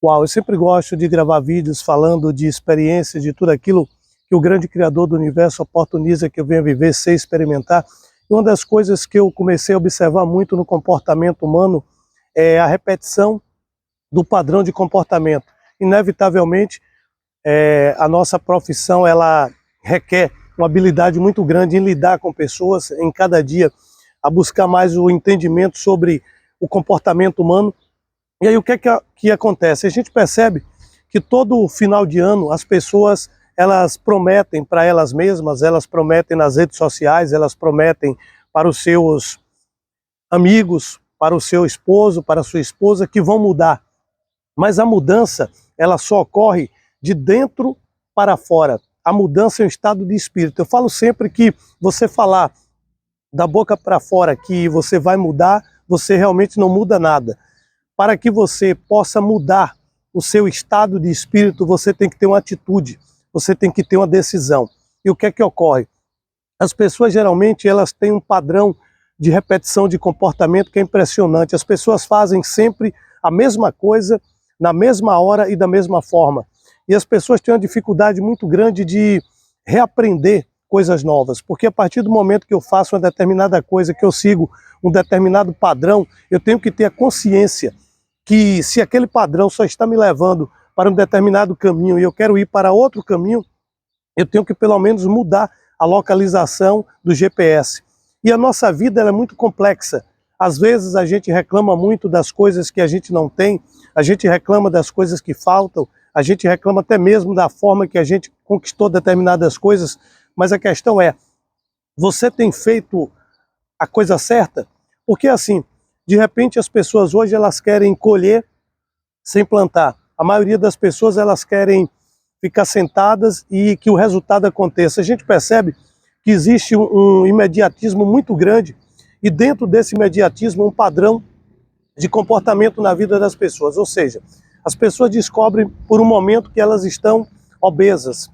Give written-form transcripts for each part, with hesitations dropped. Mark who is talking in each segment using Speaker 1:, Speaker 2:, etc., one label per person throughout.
Speaker 1: Uau, eu sempre gosto de gravar vídeos falando de experiências, de tudo aquilo que o grande Criador do Universo oportuniza que eu venha viver, ser, experimentar. E uma das coisas que eu comecei a observar muito no comportamento humano é a repetição do padrão de comportamento. Inevitavelmente, a nossa profissão ela requer uma habilidade muito grande em lidar com pessoas, em cada dia, a buscar mais o entendimento sobre o comportamento humano. E aí o que acontece? A gente percebe que todo final de ano as pessoas elas prometem para elas mesmas, elas prometem nas redes sociais, elas prometem para os seus amigos, para o seu esposo, para a sua esposa que vão mudar. Mas a mudança ela só ocorre de dentro para fora. A mudança é um estado de espírito. Eu falo sempre que você falar da boca para fora que você vai mudar, você realmente não muda nada. Para que você possa mudar o seu estado de espírito, você tem que ter uma atitude, você tem que ter uma decisão. E o que é que ocorre? As pessoas geralmente elas têm um padrão de repetição de comportamento que é impressionante. As pessoas fazem sempre a mesma coisa, na mesma hora e da mesma forma. E as pessoas têm uma dificuldade muito grande de reaprender coisas novas, porque a partir do momento que eu faço uma determinada coisa, que eu sigo um determinado padrão, eu tenho que ter a consciência que se aquele padrão só está me levando para um determinado caminho e eu quero ir para outro caminho, eu tenho que pelo menos mudar a localização do GPS. E a nossa vida ela é muito complexa. Às vezes a gente reclama muito das coisas que a gente não tem, a gente reclama das coisas que faltam, a gente reclama até mesmo da forma que a gente conquistou determinadas coisas, mas a questão é, você tem feito a coisa certa? Porque assim, de repente as pessoas hoje elas querem colher sem plantar. A maioria das pessoas elas querem ficar sentadas e que o resultado aconteça. A gente percebe que existe um imediatismo muito grande e dentro desse imediatismo um padrão de comportamento na vida das pessoas. Ou seja, as pessoas descobrem por um momento que elas estão obesas,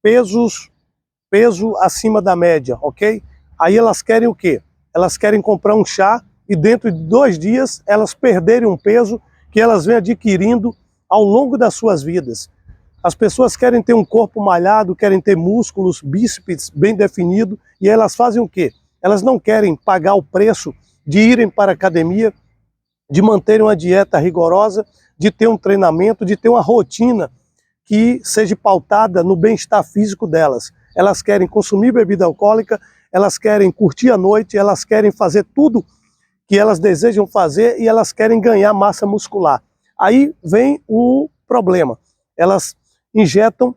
Speaker 1: peso acima da média, ok? Aí elas querem o quê? Elas querem comprar um chá e dentro de 2 dias elas perderem um peso que elas vêm adquirindo ao longo das suas vidas. As pessoas querem ter um corpo malhado, querem ter músculos, bíceps bem definido e elas fazem o quê? Elas não querem pagar o preço de irem para a academia, de manterem uma dieta rigorosa, de ter um treinamento, de ter uma rotina que seja pautada no bem-estar físico delas. Elas querem consumir bebida alcoólica, elas querem curtir a noite, elas querem fazer tudo que elas desejam fazer e elas querem ganhar massa muscular. Aí vem o problema. Elas injetam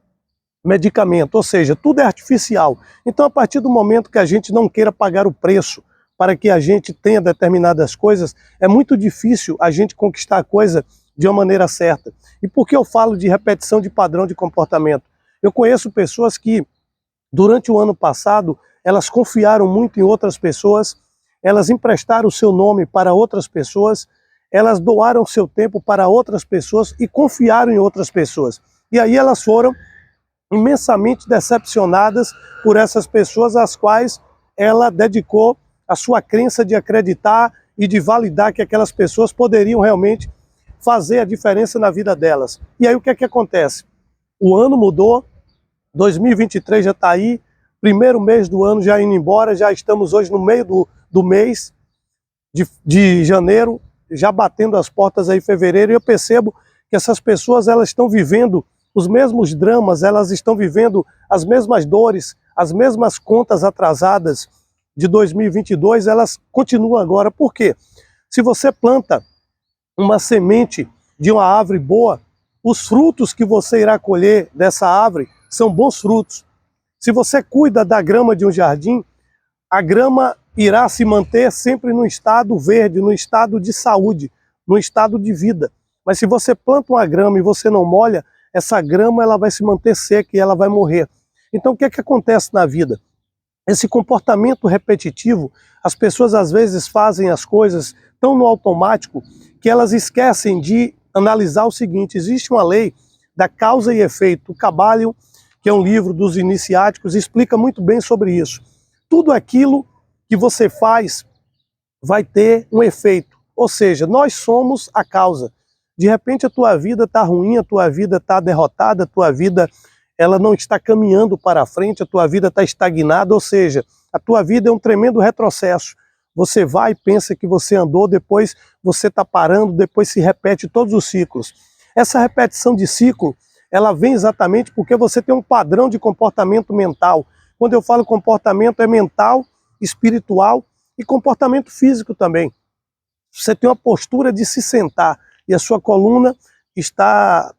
Speaker 1: medicamento, ou seja, tudo é artificial. Então, a partir do momento que a gente não queira pagar o preço para que a gente tenha determinadas coisas, é muito difícil a gente conquistar a coisa de uma maneira certa. E por que eu falo de repetição de padrão de comportamento? Eu conheço pessoas que, durante o ano passado, elas confiaram muito em outras pessoas, elas emprestaram o seu nome para outras pessoas, elas doaram seu tempo para outras pessoas e confiaram em outras pessoas. E aí elas foram imensamente decepcionadas por essas pessoas às quais ela dedicou a sua crença de acreditar e de validar que aquelas pessoas poderiam realmente fazer a diferença na vida delas. E aí o que é que acontece? O ano mudou, 2023 já está aí, primeiro mês do ano já indo embora, já estamos hoje no meio do mês de janeiro, já batendo as portas aí em fevereiro, e eu percebo que essas pessoas elas estão vivendo os mesmos dramas, elas estão vivendo as mesmas dores, as mesmas contas atrasadas de 2022, elas continuam agora. Por quê? Se você planta uma semente de uma árvore boa, os frutos que você irá colher dessa árvore são bons frutos. Se você cuida da grama de um jardim, a grama irá se manter sempre no estado verde, no estado de saúde, no estado de vida. Mas se você planta uma grama e você não molha, essa grama ela vai se manter seca e ela vai morrer. Então o que é que acontece na vida? Esse comportamento repetitivo, as pessoas às vezes fazem as coisas tão no automático que elas esquecem de analisar o seguinte: existe uma lei da causa e efeito. O Kybalion, que é um livro dos iniciáticos, explica muito bem sobre isso. Tudo aquilo que você faz vai ter um efeito. Ou seja, nós somos a causa. De repente a tua vida está ruim, a tua vida está derrotada, a tua vida ela não está caminhando para frente, a tua vida está estagnada, ou seja, a tua vida é um tremendo retrocesso. Você vai e pensa que você andou, depois você está parando, depois se repete todos os ciclos. Essa repetição de ciclo, ela vem exatamente porque você tem um padrão de comportamento mental. Quando eu falo comportamento, é mental, espiritual e comportamento físico também. Você tem uma postura de se sentar e a sua coluna está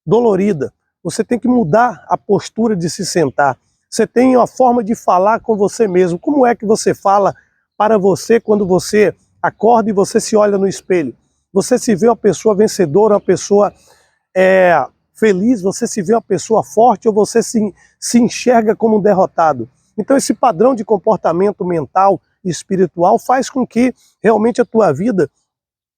Speaker 1: dolorida. Você tem que mudar a postura de se sentar. Você tem uma forma de falar com você mesmo. Como é que você fala para você quando você acorda e você se olha no espelho? Você se vê uma pessoa vencedora, uma pessoa feliz, você se vê uma pessoa forte ou você se enxerga como um derrotado? Então esse padrão de comportamento mental e espiritual faz com que realmente a tua vida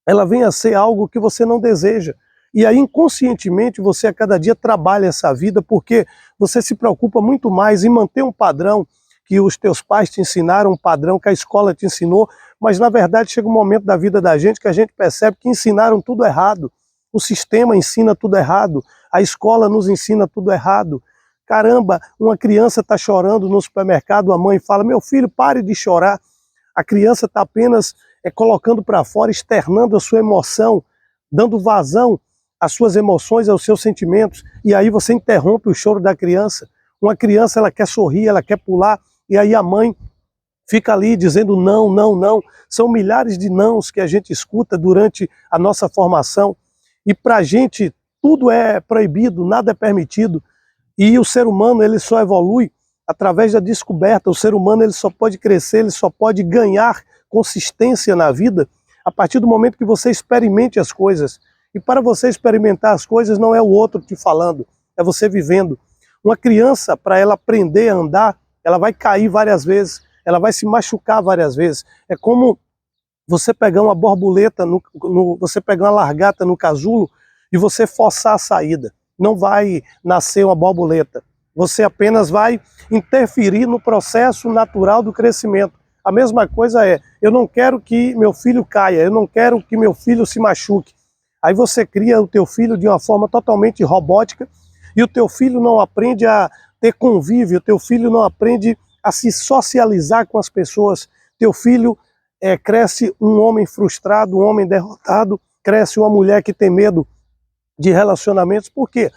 Speaker 1: ela venha a ser algo que você não deseja. E aí inconscientemente você a cada dia trabalha essa vida porque você se preocupa muito mais em manter um padrão que os teus pais te ensinaram, um padrão que a escola te ensinou, mas na verdade chega um momento da vida da gente que a gente percebe que ensinaram tudo errado. O sistema ensina tudo errado, a escola nos ensina tudo errado. Caramba, uma criança está chorando no supermercado, a mãe fala, meu filho, pare de chorar. A criança está apenas colocando para fora, externando a sua emoção, dando vazão às suas emoções, aos seus sentimentos, e aí você interrompe o choro da criança. Uma criança, ela quer sorrir, ela quer pular, e aí a mãe fica ali dizendo não, não, não. São milhares de nãos que a gente escuta durante a nossa formação, e para a gente tudo é proibido, nada é permitido, e o ser humano ele só evolui através da descoberta. O ser humano ele só pode crescer, ele só pode ganhar consistência na vida a partir do momento que você experimente as coisas. E para você experimentar as coisas não é o outro te falando, é você vivendo. Uma criança, para ela aprender a andar, ela vai cair várias vezes, ela vai se machucar várias vezes. É como você pegar uma borboleta, você pegar uma largata no casulo e você forçar a saída. Não vai nascer uma borboleta. Você apenas vai interferir no processo natural do crescimento. A mesma coisa eu não quero que meu filho caia, eu não quero que meu filho se machuque. Aí você cria o teu filho de uma forma totalmente robótica e o teu filho não aprende a ter convívio, o teu filho não aprende a se socializar com as pessoas. Teu filho cresce um homem frustrado, um homem derrotado, cresce uma mulher que tem medo de relacionamentos. Por quê?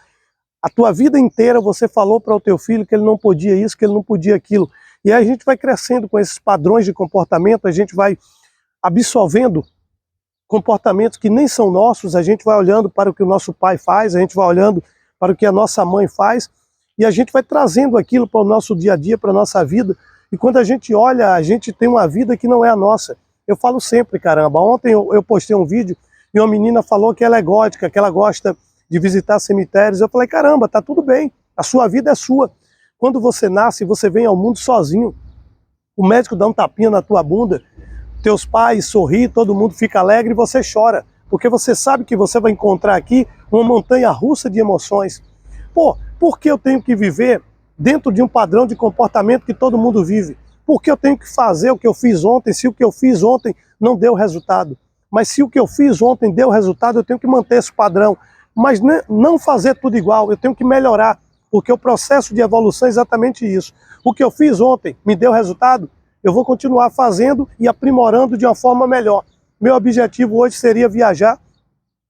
Speaker 1: A tua vida inteira você falou para o teu filho que ele não podia isso, que ele não podia aquilo. E aí a gente vai crescendo com esses padrões de comportamento, a gente vai absorvendo comportamentos que nem são nossos, a gente vai olhando para o que o nosso pai faz, a gente vai olhando para o que a nossa mãe faz, e a gente vai trazendo aquilo para o nosso dia a dia, para a nossa vida, e quando a gente olha, a gente tem uma vida que não é a nossa. Eu falo sempre, caramba, ontem eu postei um vídeo e uma menina falou que ela é gótica, que ela gosta de visitar cemitérios. Eu falei, caramba, tá tudo bem, a sua vida é sua. Quando você nasce, você vem ao mundo sozinho. O médico dá um tapinha na tua bunda, teus pais sorriem, todo mundo fica alegre e você chora, porque você sabe que você vai encontrar aqui uma montanha russa de emoções. Pô, por que eu tenho que viver dentro de um padrão de comportamento que todo mundo vive? Por que eu tenho que fazer o que eu fiz ontem, se o que eu fiz ontem não deu resultado? Mas se o que eu fiz ontem deu resultado, eu tenho que manter esse padrão. Mas não fazer tudo igual, eu tenho que melhorar, porque o processo de evolução é exatamente isso. O que eu fiz ontem me deu resultado, eu vou continuar fazendo e aprimorando de uma forma melhor. Meu objetivo hoje seria viajar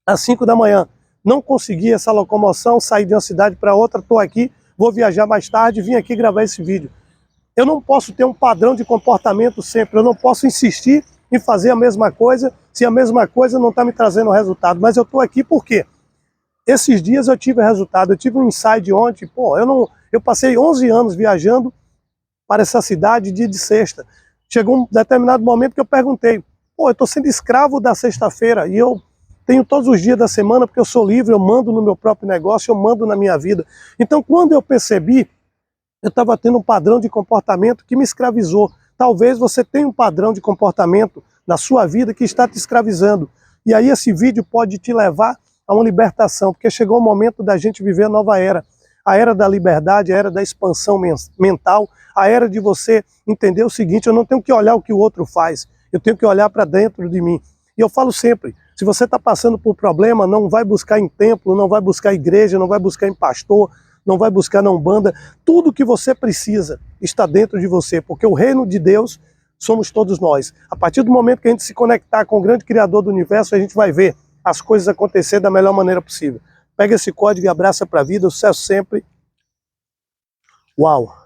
Speaker 1: às 5 da manhã. Não consegui essa locomoção, sair de uma cidade para outra, estou aqui, vou viajar mais tarde, vim aqui gravar esse vídeo. Eu não posso ter um padrão de comportamento sempre, eu não posso insistir em fazer a mesma coisa se a mesma coisa não está me trazendo resultado. Mas eu estou aqui por quê? Esses dias eu tive resultado, eu tive um insight ontem, eu passei 11 anos viajando para essa cidade dia de sexta. Chegou um determinado momento que eu perguntei, eu estou sendo escravo da sexta-feira e eu tenho todos os dias da semana porque eu sou livre, eu mando no meu próprio negócio, eu mando na minha vida. Então quando eu percebi, eu estava tendo um padrão de comportamento que me escravizou. Talvez você tenha um padrão de comportamento na sua vida que está te escravizando. E aí esse vídeo pode te levar a uma libertação, porque chegou o momento da gente viver a nova era. A era da liberdade, a era da expansão mental, a era de você entender o seguinte, eu não tenho que olhar o que o outro faz, eu tenho que olhar para dentro de mim. E eu falo sempre, Se você está passando por problema, não vai buscar em templo, não vai buscar igreja, não vai buscar em pastor, não vai buscar na Umbanda. Tudo que você precisa está dentro de você, porque o reino de Deus somos todos nós. A partir do momento que a gente se conectar com o grande Criador do universo, a gente vai ver as coisas acontecer da melhor maneira possível. Pega esse código e abraça para a vida, sucesso sempre. Uau!